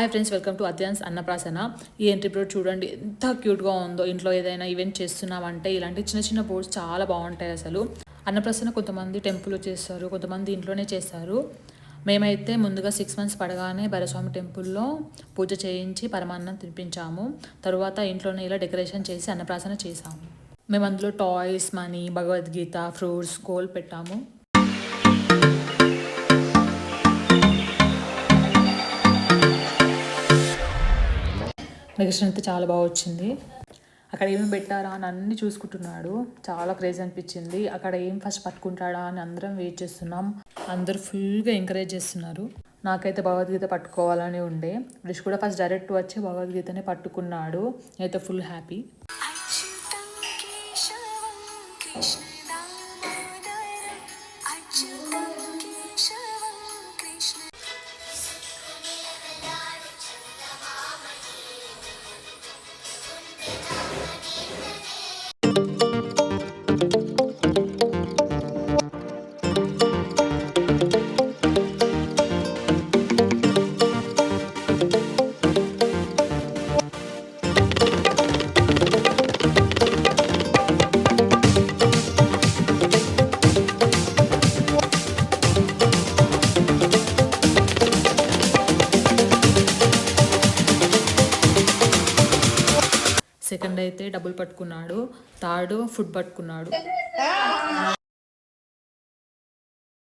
Hi friends, welcome to అద్యాన్స్ అన్నప్రాసన. ఈ entry board చూడండి ఎంత క్యూట్గా ఉందో. ఇంట్లో ఏదైనా ఈవెంట్ చేస్తున్నామంటే ఇలాంటి చిన్న చిన్న బోర్డ్స్ చాలా బాగుంటాయి. అసలు అన్నప్రాసన కొంతమంది టెంపుల్లో చేస్తారు, కొంతమంది ఇంట్లోనే చేస్తారు. మేమైతే ముందుగా 6 months పడగానే భైరవస్వామి టెంపుల్లో పూజ చేయించి పరమాన్నం తినిపించాము. తరువాత ఇంట్లోనే ఇలా డెకరేషన్ చేసి అన్నప్రాసన చేసాము. మేము అందులో toys, money, Bhagavad Gita, fruits, gold పెట్టాము. డెకరేషన్ అయితే చాలా బాగా వచ్చింది. అక్కడ ఏమేమి పెట్టారా అని అన్నీ చూసుకుంటున్నాడు. చాలా క్రేజ్ అనిపించింది. అక్కడ ఏం ఫస్ట్ పట్టుకుంటాడా అని అందరం వెయిట్ చేస్తున్నాం. అందరూ ఫుల్గా ఎంకరేజ్ చేస్తున్నారు. నాకైతే భగవద్గీత పట్టుకోవాలని ఉండే. రిష్ కూడా ఫస్ట్ డైరెక్ట్ వచ్చి భగవద్గీతనే పట్టుకున్నాడు. నేనైతే ఫుల్ హ్యాపీ. సెకండ్ అయితే డబ్బులు పట్టుకున్నాడు. థర్డ్ ఫుడ్ పట్టుకున్నాడు.